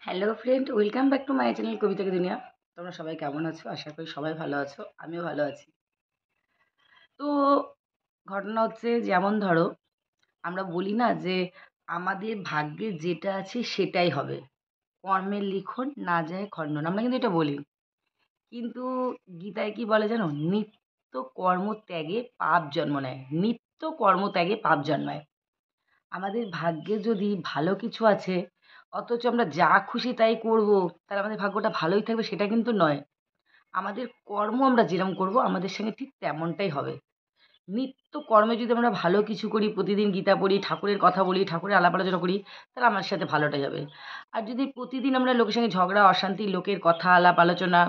Hello friend, welcome back to my channel Kobita ki Duniya. তোমরা সবাই কেমন আছো? আশা করি সবাই ভালো আছো, আমিও ভালো আছি। তো ঘটনা হচ্ছে, যেমন ধরো, আমরা বলি না যে আমাদের ভাগ্যে যেটা আছে সেটাই হবে, কর্মের লিখন না যায় খণ্ডন, আমরা কিন্তু এটা বলি। কিন্তু গীতায় কি বলে জানো? নিত্য কর্ম ত্যাগে পাপ জন্ম নেয়, নিত্য কর্ম ত্যাগে পাপ জন্মায়। আমাদের ভাগ্যে যদি ভালো কিছু আছে, অথচ আমরা যা খুশি তাই করব, তাহলে আমাদের ভাগ্যটা ভালোই থাকবে সেটা কিন্তু নয়। আমাদের কর্ম আমরা যেরকম করব আমাদের সঙ্গে ঠিক তেমনটাই হবে। নিত্য কর্মে যদি আমরা ভালো কিছু করি, প্রতিদিন গীতা পড়ি, ঠাকুরের কথা বলি, ঠাকুরের আলাপ আলোচনা করি, তাহলে আমার সাথে ভালোটাই হবে। আর যদি প্রতিদিন আমরা লোকের সঙ্গে ঝগড়া অশান্তি, লোকের কথা আলাপ আলোচনা,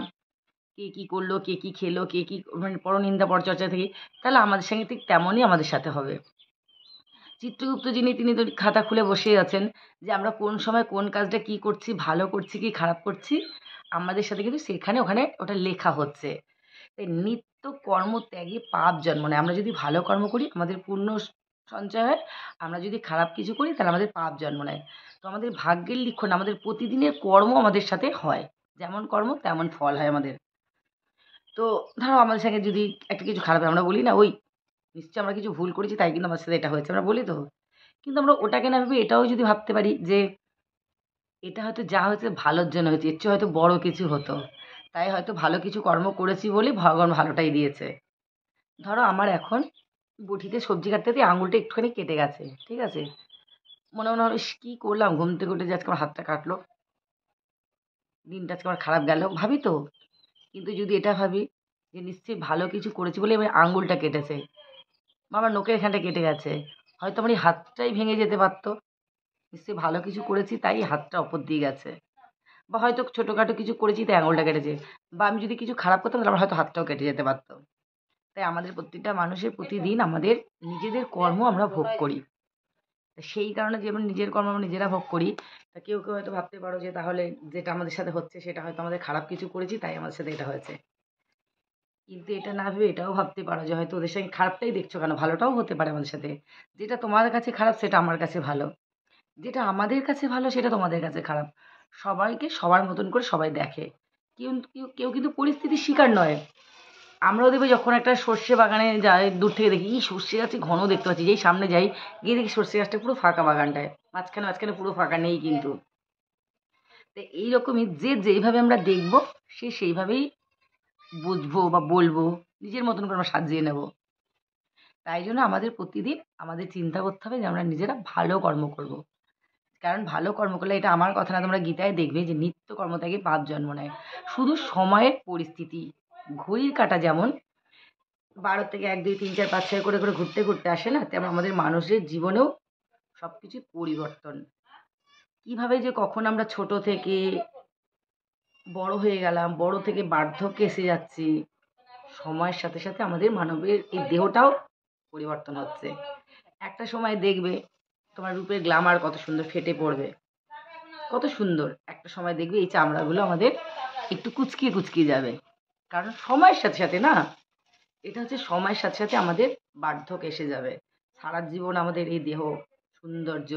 কে কী করলো, কে কী খেলো, কে কী মানে পরনিন্দা পরচর্চা থেকে, তাহলে আমাদের সঙ্গে ঠিক তেমনই আমাদের সাথে হবে। চিত্রগুপ্ত যিনি, তিনি তো খাতা খুলে বসেই আছেন যে আমরা কোন সময় কোন কাজটা কি করছি, ভালো করছি কি খারাপ করছি, আমাদের সাথে কিন্তু সেখানে ওখানে ওটা লেখা হচ্ছে। তাই নিত্য কর্মত্যাগে পাপ জন্ম নেয়। আমরা যদি ভালো কর্ম করি আমাদের পুণ্য সঞ্চয় হয়, আমরা যদি খারাপ কিছু করি তাহলে আমাদের পাপ জন্ম নেয়। তো আমাদের ভাগ্যের লিখন আমাদের প্রতিদিনের কর্ম আমাদের সাথে হয়, যেমন কর্ম তেমন ফল হয় আমাদের। তো ধরো আমাদের সঙ্গে যদি একটা কিছু খারাপ হয়, আমরা বলি না ওই নিশ্চয়ই আমরা কিছু ভুল করেছি তাই কিন্তু আমার সাথে এটা হয়েছে, আমরা বলি তো। কিন্তু আমরা ওটাকে না ভেবে এটাও যদি ভাবতে পারি যে এটা হয়তো যা হয়েছে ভালোর জন্য হয়েছে, এর চেয়ে হয়তো বড় কিছু হতো, তাই হয়তো ভালো কিছু কর্ম করেছি বলেই ভগবান ভালোটাই দিয়েছে। ধরো আমার এখন বটিতে সবজি কাটতে দিয়ে আঙুলটা একটুখানি কেটে গেছে, ঠিক আছে? মনে মনে হলো, ইস কী করলাম, ঘুম থেকে উঠে যে আজকে আমার হাতটা কাটলো, দিনটা আজকে আমার খারাপ গেল, ভাবি তো। কিন্তু যদি এটা ভাবি যে নিশ্চয়ই ভালো কিছু করেছি বলে আমার আঙুলটা কেটেছে, বা আমার নোকের এখানটা কেটে গেছে, হয়তো আমার এই হাতটাই ভেঙে যেতে পারতো, নিশ্চয়ই ভালো কিছু করেছি তাই হাতটা অপর দিয়ে গেছে। বা হয়তো ছোটোখাটো কিছু করেছি তাই আঙুলটা কেটেছে, বা আমি যদি কিছু খারাপ করতাম তাহলে আমার হয়তো হাতটাও কেটে যেতে পারতো। তাই আমাদের প্রত্যেকটা মানুষের প্রতিদিন আমাদের নিজেদের কর্ম আমরা ভোগ করি। তা সেই কারণে যে আমরা নিজের কর্ম আমরা নিজেরা ভোগ করি, তা কেউ কেউ হয়তো ভাবতে পারো যে তাহলে যেটা আমাদের সাথে হচ্ছে সেটা হয়তো আমাদের খারাপ কিছু করেছি তাই আমাদের সাথে এটা হয়েছে। কিন্তু এটা না ভেবে এটাও ভাবতে পারো যে হয়তো ওদের সঙ্গে খারাপটাই দেখছো কেন, ভালোটাও হতে পারে আমাদের সাথে। যেটা তোমার কাছে খারাপ সেটা আমার কাছে ভালো, যেটা আমাদের কাছে ভালো সেটা তোমাদের কাছে খারাপ। সবাইকে সবার মতন করে সবাই দেখে। কেউ কেউ কেউ কিন্তু পরিস্থিতির শিকার নয়। আমরাও দেখবে যখন একটা সর্ষে বাগানে যাই, দূর থেকে দেখি এই সর্ষে গাছে ঘন দেখতে পাচ্ছি, যেই সামনে যাই গিয়ে দেখি সর্ষে গাছটা পুরো ফাঁকা, বাগানটায় মাঝখানে মাঝখানে পুরো ফাঁকা নেই কিন্তু। তো এইরকমই যে যেইভাবে আমরা দেখব সে সেইভাবেই বুঝবো বা বলবো, নিজের মতন করে আমরা সাজিয়ে নেব। তাই জন্য আমাদের প্রতিদিন আমাদের চিন্তা করতে হবে যে আমরা নিজেরা ভালো কর্ম করব। কারণ ভালো কর্ম করলে, এটা আমার কথা না, তোমরা গীতায় দেখবে যে নিত্য কর্মত্যাগে পাপ জন্ম নেয়। শুধু সময়ের পরিস্থিতি, ঘড়ির কাঁটা যেমন ১২ থেকে ১, ২, ৩, ৪, ৫, ৬ করে ঘুরতে ঘুরতে আসে না, তেমন আমাদের মানুষের জীবনেও সব কিছুই পরিবর্তন। কিভাবে যে কখন আমরা ছোট থেকে বড় হয়ে গেলাম, বড় থেকে বার্ধক্যে এসে যাচ্ছি, সময়ের সাথে সাথে আমাদের মানবের এই দেহটাও পরিবর্তন হচ্ছে। একটা সময় দেখবে তোমার রূপের গ্ল্যামার কত সুন্দর ফেটে পড়বে, কত সুন্দর। একটা সময় দেখবে এই চামড়াগুলো আমাদের একটু কুঁচকিয়ে কুঁচকিয়ে যাবে, কারণ সময়ের সাথে সাথে না, এটা হচ্ছে সময়ের সাথে সাথে আমাদের বার্ধক্য এসে যাবে। সারা জীবন আমাদের এই দেহ সৌন্দর্য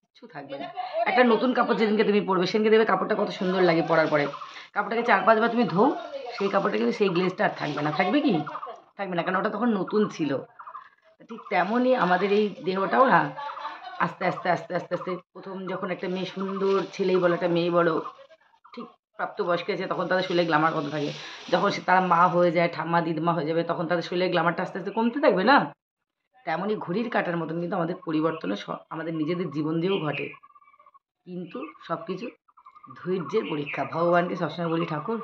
কিচ্ছু থাকবে না। একটা নতুন কাপড় যেদিনকে তুমি পরবে সেদিনকে দেখবে কাপড়টা কত সুন্দর লাগে পরার পরে। কাপড়টাকে ৪-৫ বার তুমি ধোও, সেই কাপড়টা কিন্তু সেই গ্লেজটা আর থাকবে না। থাকবে কি? থাকবে না, কারণ ওটা তখন নতুন ছিল। ঠিক তেমনই আমাদের এই দেহটাও না আস্তে আস্তে আস্তে আস্তে আস্তে, প্রথম যখন একটা মেয়ে, সুন্দর ছেলেই বলো একটা মেয়ে বলো, ঠিক প্রাপ্তবয়স্ক আছে তখন তাদের শরীরে গ্ল্যামার কত থাকে। যখন তারা মা হয়ে যায়, ঠাম্মা দিদিমা হয়ে যাবে, তখন তাদের শরীরের গ্ল্যামারটা আস্তে আস্তে কমতে থাকবে না? তেমনই ঘড়ির কাঁটার মতন কিন্তু আমাদের পরিবর্তনও আমাদের নিজেদের জীবন দিয়েও ঘটে। কিন্তু সব কিছু ধৈর্যের পরীক্ষা। ভগবানকে সবসময় বলি, ঠাকুর,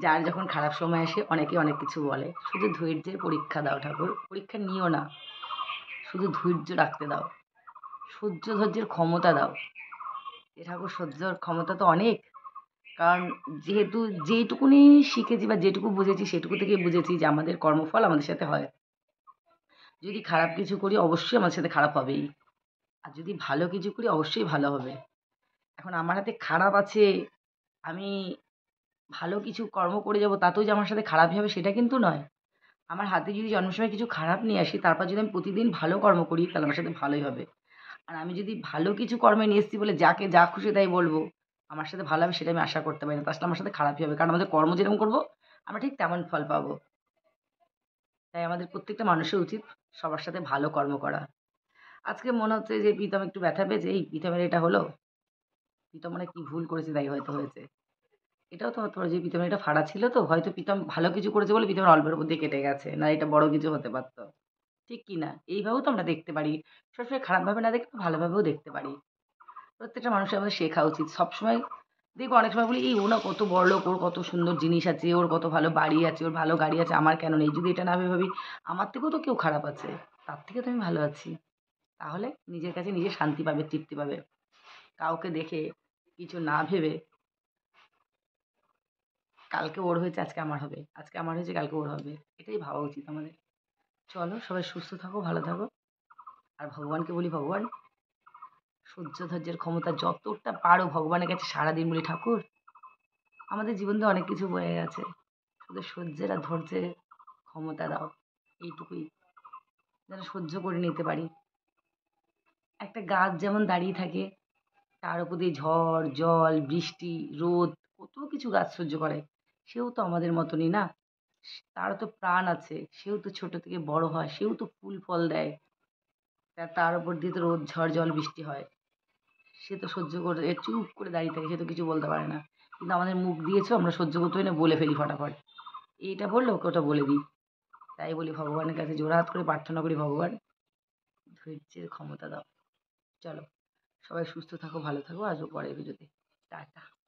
যার যখন খারাপ সময় আসে অনেকে অনেক কিছু বলে, শুধু ধৈর্যের পরীক্ষা দাও ঠাকুর, পরীক্ষা নিও না, শুধু ধৈর্য রাখতে দাও, সহ্য ধৈর্যের ক্ষমতা দাও। এ ঠাকুর, সহ্যর ক্ষমতা তো অনেক। কারণ যেহেতু যেইটুকুনি শিখেছি বা যেটুকু বুঝেছি সেটুকু থেকে বুঝেছি যে আমাদের কর্মফল আমাদের সাথে হয়। যদি খারাপ কিছু করি অবশ্যই আমার সাথে খারাপ হবেই, আর যদি ভালো কিছু করি অবশ্যই ভালো হবে। এখন আমার হাতে খারাপ আছে, আমি ভালো কিছু কর্ম করে যাব তাতেও যে আমার সাথে খারাপই হবে সেটা কিন্তু নয়। আমার হাতে যদি জন্মের সময় কিছু খারাপ নিয়ে আসি, তারপর যদি আমি প্রতিদিন ভালো কর্ম করি তাহলে আমার সাথে ভালোই হবে। আর আমি যদি ভালো কিছু কর্মে নিয়ে এসেছি বলে যাকে যা খুশি তাই বলবো, আমার সাথে ভালো হবে সেটা আমি আশা করতে পারি না। তার সাথে আমার সাথে খারাপই হবে। কারণ আমাদের কর্ম যেরকম করবো, আমরা ঠিক তেমন ফল পাবো। তাই আমাদের প্রত্যেকটা মানুষের উচিত সবার সাথে ভালো কর্ম করা। আজকে মনে হচ্ছে যে প্রীতম একটু ব্যথা পেয়েছে, এই প্রীতমের এটা হলো, প্রীতম মনে হয় কি ভুল করেছে তাই হয়তো হয়েছে। এটাও তো হতে পারে যে প্রীতমের এটা ফাঁড়া ছিল, তো হয়তো প্রীতম ভালো কিছু করেছে বলে প্রীতমের অল্পের মধ্যেই কেটে গেছে। না এটা বড় কিছু হতে পারত। ঠিক কি না? এইভাবেও তো আমরা দেখতে পারি। সবসময় খারাপভাবে না দেখে ভালোভাবেও দেখতে পারি। প্রত্যেকটা মানুষের আমাদের শেখা উচিত। সবসময় দেখবো অনেক সময় বলি, "এই ও না কত বড়লোক, ওর কত সুন্দর জিনিস আছে, ওর কত ভালো বাড়ি আছে, ওর ভালো গাড়ি আছে, আমার কেন নেই?" যদি এটা না ভেবে ভাবি, আমার থেকেও তো কেউ খারাপ আছে। তার থেকে তো আমি ভালো আছি। তাহলে নিজের কাছে নিজে শান্তি পাবে, তৃপ্তি পাবে। কাউকে দেখে কিছু না ভেবে কালকে ওর হয়েছে আজকে আমার হবে। আজকে আমার হয়েছে কালকে ওর হবে। এটাই ভাবা উচিত আমাদের। চলো সবাই সুস্থ থাকো, ভালো থাকো। আর ভগবানকে বলি, ভগবান সহ্য ধৈর্যের ক্ষমতা যতটা পারো ভগবানের কাছে সারাদিন বলি, ঠাকুর আমাদের জীবন তো অনেক কিছু বয়ে গেছে। শুধু সহ্যের আর ধৈর্যের ক্ষমতা দাও। এইটুকুই। যেন সহ্য করে নিতে পারি। একটা গাছ যেমন দাঁড়িয়ে থাকে, তার উপর দিয়ে ঝড়, জল, বৃষ্টি, রোদ কত কিছু গাছ সহ্য করে। সেও তো আমাদের মতনই না? তারও তো প্রাণ আছে। সেও তো ছোট থেকে বড় হয়। সেও তো ফুল ফল দেয়। তার উপর দিয়ে তো রোদ, ঝড়, জল, বৃষ্টি হয়। সে তো সহ্য করে চুপ করে দাঁড়িয়ে থাকে। সে তো কিছু বলতে পারে না। কিন্তু আমাদের মুখ দিয়েছো আমরা সহ্য করতে পারি না, বলে ফেলি ফটাফট। এইটা বললে ওকে ওটা বলে দিই। তাই বলি ভগবানের কাছে জোড়হাত করে প্রার্থনা করি, ভগবান ধৈর্যের ক্ষমতা দাও। চলো সবাই সুস্থ থাকো, ভালো থাকো। আসবো পরের ভিডিওতে। টাটা।